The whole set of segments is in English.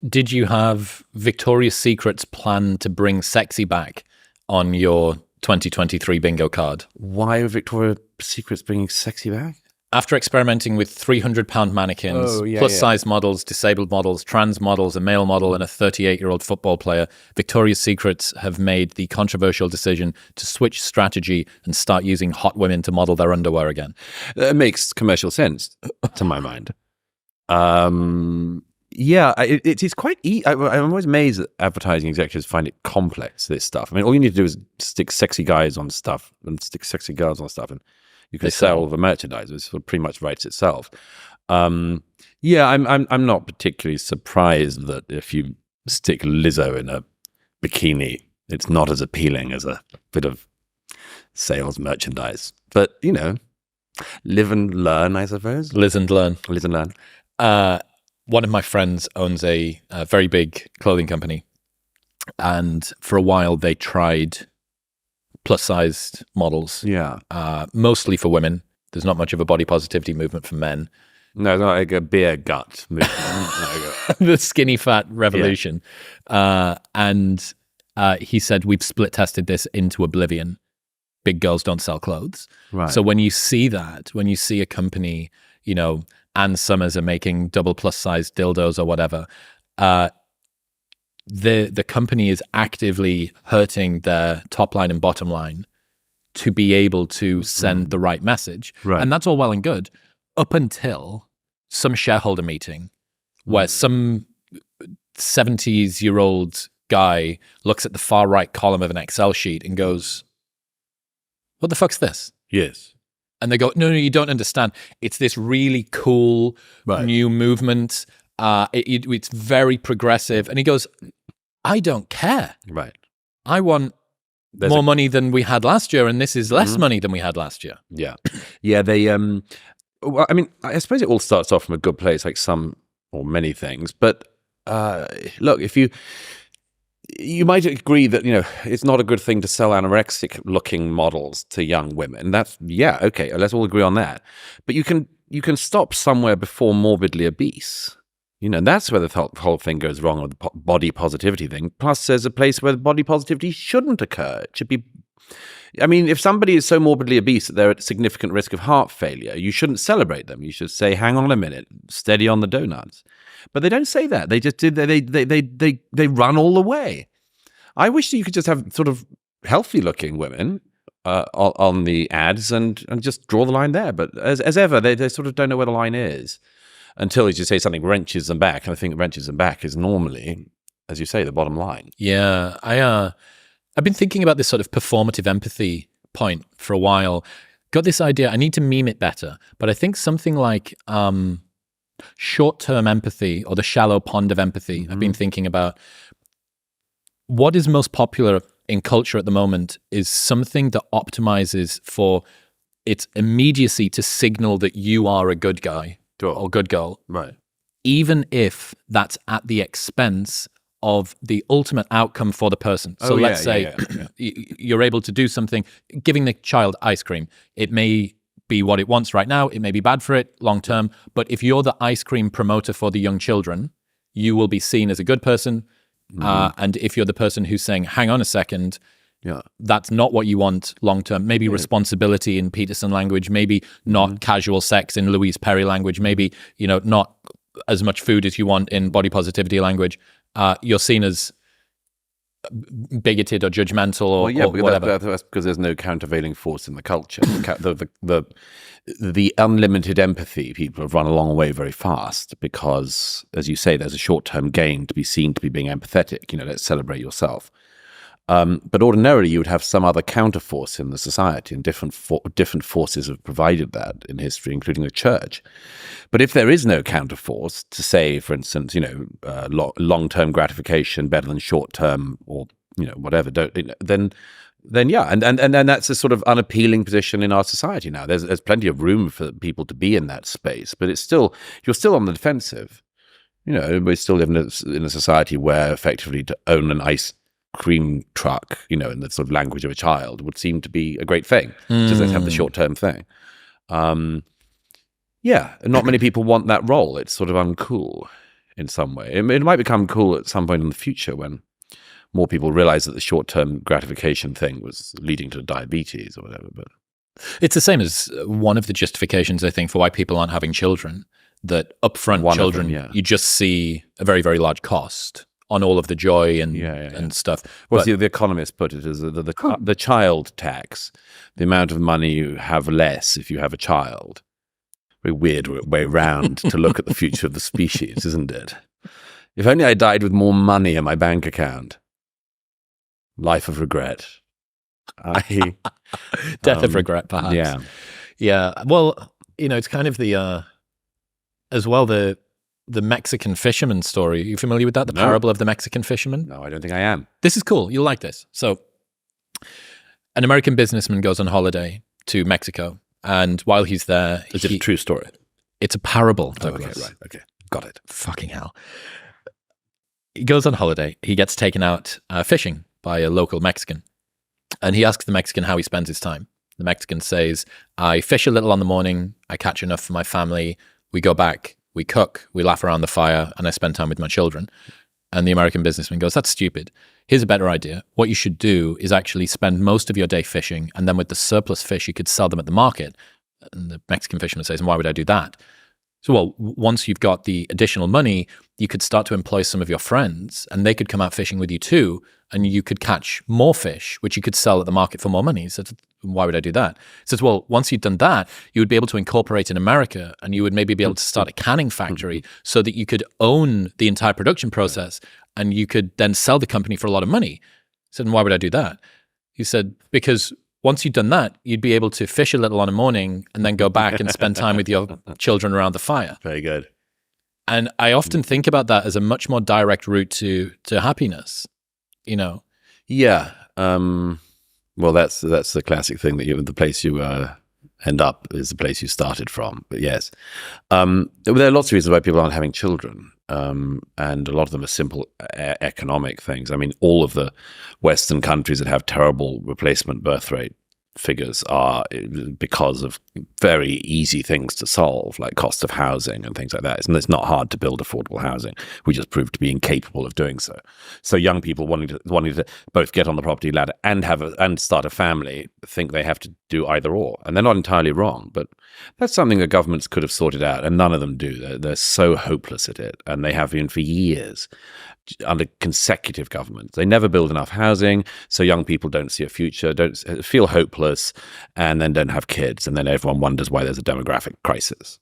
Did you have Victoria's Secret's plan to bring sexy back on your 2023 bingo card? Why are Victoria's Secrets bringing sexy back? After experimenting with 300-pound mannequins, plus-size models, disabled models, trans models, a male model, and a 38-year-old football player, Victoria's Secrets have made the controversial decision to switch strategy and start using hot women to model their underwear again. It makes commercial sense, to my mind. It is quite easy. I'm always amazed that advertising executives find it complex, this stuff. I mean, all you need to do is stick sexy guys on stuff and stick sexy girls on stuff, and you can sell the merchandise. It sort of pretty much writes itself. I'm not particularly surprised that if you stick Lizzo in a bikini, it's not as appealing as a bit of sales merchandise. But, live and learn, I suppose. Live and learn. Live and learn. One of my friends owns a very big clothing company. And for a while, they tried plus-sized models. Yeah. Mostly for women. There's not much of a body positivity movement for men. No, it's not like a beer gut movement. The skinny fat revolution. Yeah. And he said, we've split tested this into oblivion. Big girls don't sell clothes. Right. So when you see that, when you see a company, Ann Summers are making double plus-size dildos or whatever, the company is actively hurting their top line and bottom line to be able to send the right message. Right. And that's all well and good up until some shareholder meeting where some 70s-year-old guy looks at the far right column of an Excel sheet and goes, what the fuck's this? Yes. And they go, no, you don't understand. It's this really cool new movement. It's very progressive. And he goes, I don't care. Right. I want more money than we had last year, and this is less money than we had last year. Yeah. Yeah, they, well, I mean, I suppose it all starts off from a good place, like some or many things. But look, if you might agree that, it's not a good thing to sell anorexic-looking models to young women. That's, okay, let's all agree on that. But you can stop somewhere before morbidly obese. That's where the whole thing goes wrong with the body positivity thing. Plus, there's a place where body positivity shouldn't occur. It should be... I mean, if somebody is so morbidly obese that they're at significant risk of heart failure, you shouldn't celebrate them. You should say, hang on a minute, steady on the donuts. But they don't say that. They just did. They run all the way. I wish that you could just have sort of healthy-looking women on the ads and just draw the line there. But as ever, they sort of don't know where the line is until, as you say, something wrenches them back. And I think wrenches them back is normally, as you say, the bottom line. Yeah, I've been thinking about this sort of performative empathy point for a while. Got this idea. I need to meme it better, but I think something like short-term empathy or the shallow pond of empathy. I've been thinking about what is most popular in culture at the moment is something that optimizes for its immediacy to signal that you are a good guy or good girl. Right. Even if that's at the expense of the ultimate outcome for the person. So let's say you're able to do something, giving the child ice cream. It may be what it wants right now. It may be bad for it long term. But if you're the ice cream promoter for the young children, you will be seen as a good person. And if you're the person who's saying, hang on a second, that's not what you want long term. Maybe responsibility in Peterson language, maybe not casual sex in Louise Perry language, maybe not as much food as you want in body positivity language. You're seen as bigoted or judgmental or whatever. That's because there's no countervailing force in the culture. The unlimited empathy, people have run a long way very fast because, as you say, there's a short-term gain to be seen to be being empathetic. Let's celebrate yourself. But ordinarily, you would have some other counterforce in the society, and different forces have provided that in history, including the church. But if there is no counterforce to say, for instance, long-term gratification better than short-term, or whatever, then that's a sort of unappealing position in our society now. There's plenty of room for people to be in that space, but you're still on the defensive. We still live in a society where effectively to own an ice cream truck, in the sort of language of a child, would seem to be a great thing. Just let's have the short-term thing. Not many people want that role. It's sort of uncool. in some way. It might become cool at some point in the future when more people realize that the short-term gratification thing was leading to diabetes or whatever. But it's the same as one of the justifications, I think, for why people aren't having children, that upfront children, you just see a very, very large cost on all of the joy and stuff. Well, the Economist put it as the child tax, the amount of money you have less if you have a child. Very weird way round to look at the future of the species, isn't it? If only I died with more money in my bank account. Life of regret. Death of regret, perhaps. Yeah. Yeah. Well, it's kind of the as well the Mexican fisherman story. Are you familiar with that? The parable of the Mexican fisherman? No, I don't think I am. This is cool. You'll like this. So an American businessman goes on holiday to Mexico, and while he's there... Is it a true story? It's a parable. Okay, right. Okay. Got it. Fucking hell. He goes on holiday. He gets taken out fishing by a local Mexican. And he asks the Mexican how he spends his time. The Mexican says, I fish a little on the morning. I catch enough for my family. We go back. We cook. We laugh around the fire. And I spend time with my children. And the American businessman goes, that's stupid. Here's a better idea. What you should do is actually spend most of your day fishing. And then with the surplus fish, you could sell them at the market. And the Mexican fisherman says, and why would I do that? So, well, once you've got the additional money, you could start to employ some of your friends and they could come out fishing with you too. And you could catch more fish, which you could sell at the market for more money. He says, why would I do that? He says, well, once you've done that, you would be able to incorporate in America and you would maybe be able to start a canning factory so that you could own the entire production process and you could then sell the company for a lot of money. He said, and why would I do that? He said, because once you've done that, you'd be able to fish a little on a morning and then go back and spend time with your children around the fire. Very good. And I often think about that as a much more direct route to happiness, Yeah. Well, that's the classic thing that the place you end up is the place you started from. But yes, there are lots of reasons why people aren't having children. And a lot of them are simple economic things. I mean, all of the Western countries that have terrible replacement birth rate figures are because of very easy things to solve, like cost of housing and things like that. It's not hard to build affordable housing. We just proved to be incapable of doing so. So young people wanting to both get on the property ladder and start a family think they have to do either or, and they're not entirely wrong. But that's something that governments could have sorted out, and none of them do. They're so hopeless at it, and they have been for years under consecutive governments. They never build enough housing, so young people don't see a future, don't feel hopeless, and then don't have kids, and then everyone wonders why there's a demographic crisis.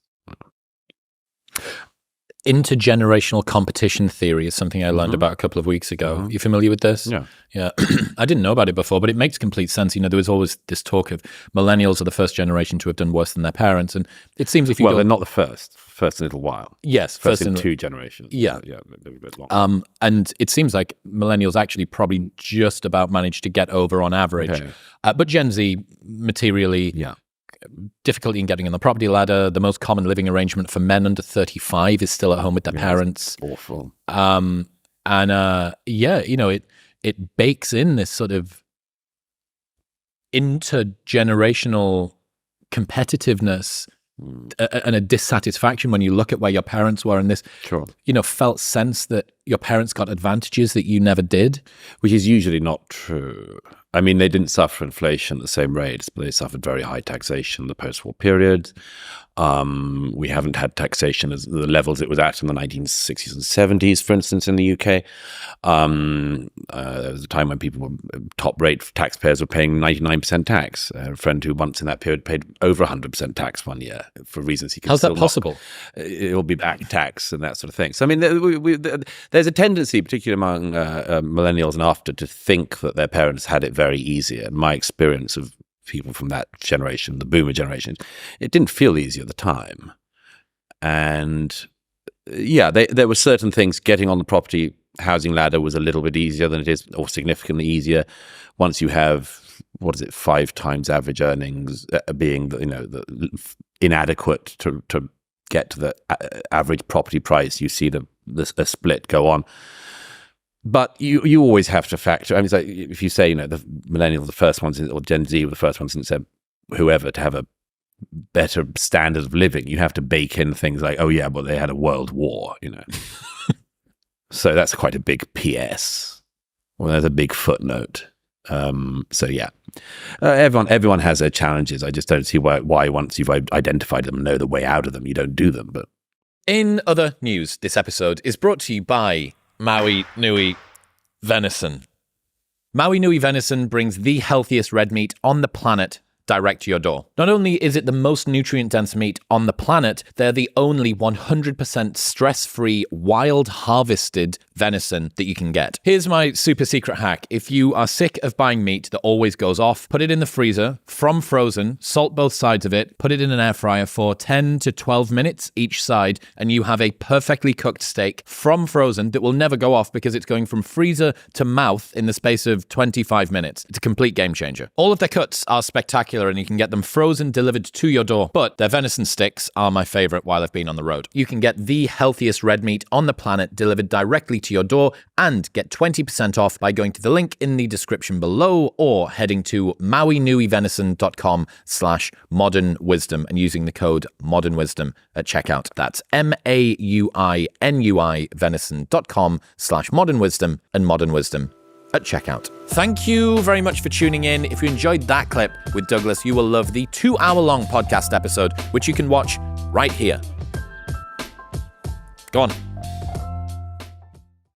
Intergenerational competition theory is something I learned about a couple of weeks ago. You familiar with this? Yeah. I didn't know about it before, but it makes complete sense. There was always this talk of millennials are the first generation to have done worse than their parents, and it seems if you they're not the first in a little while. Yes, first in 2 generations. Yeah, a bit long. And it seems like millennials actually probably just about managed to get over on average. Okay. But Gen Z materially, difficulty in getting on the property ladder. The most common living arrangement for men under 35 is still at home with their parents. Awful. It bakes in this sort of intergenerational competitiveness and a dissatisfaction when you look at where your parents were, and this felt sense that your parents got advantages that you never did, which is usually not true. I mean, they didn't suffer inflation at the same rates, but they suffered very high taxation in the post-war period. We haven't had taxation at the levels it was at in the 1960s and 70s, for instance, in the UK. There was a time when people were top-rate taxpayers were paying 99% tax. A friend who once in that period paid over 100% tax one year for reasons he could. How's that possible? It'll be back tax and that sort of thing. So, I mean, there's a tendency, particularly among millennials and after, to think that their parents had it very easy. And my experience of people from that generation, the boomer generation, it didn't feel easy at the time. And there were certain things. Getting on the property housing ladder was a little bit easier than it is, or significantly easier, once you have 5 times average earnings being the inadequate to get to the average property price. You see the split go on. But you always have to factor. I mean, it's like if you say, the millennials, the first ones, or Gen Z were the first ones, and said whoever to have a better standard of living, you have to bake in things like, oh yeah, but they had a world war, So that's quite a big PS. Well, there's a big footnote. So yeah, everyone has their challenges. I just don't see why once you've identified them and know the way out of them, you don't do them. But in other news, this episode is brought to you by Maui Nui Venison. Maui Nui Venison brings the healthiest red meat on the planet direct to your door. Not only is it the most nutrient-dense meat on the planet, they're the only 100% stress-free, wild-harvested venison that you can get. Here's my super secret hack. If you are sick of buying meat that always goes off, put it in the freezer, from frozen, salt both sides of it, put it in an air fryer for 10 to 12 minutes each side, and you have a perfectly cooked steak from frozen that will never go off because it's going from freezer to mouth in the space of 25 minutes. It's a complete game changer. All of their cuts are spectacular, and you can get them frozen, delivered to your door. But their venison sticks are my favorite while I've been on the road. You can get the healthiest red meat on the planet delivered directly to your door and get 20% off by going to the link in the description below or heading to mauinuivenison.com/modernwisdom and using the code modernwisdom at checkout. That's MAUINUI venison.com/modernwisdom and modernwisdom at checkout. Thank you very much for tuning in. If you enjoyed that clip with Douglas, you will love the 2-hour-long podcast episode, which you can watch right here. Go on.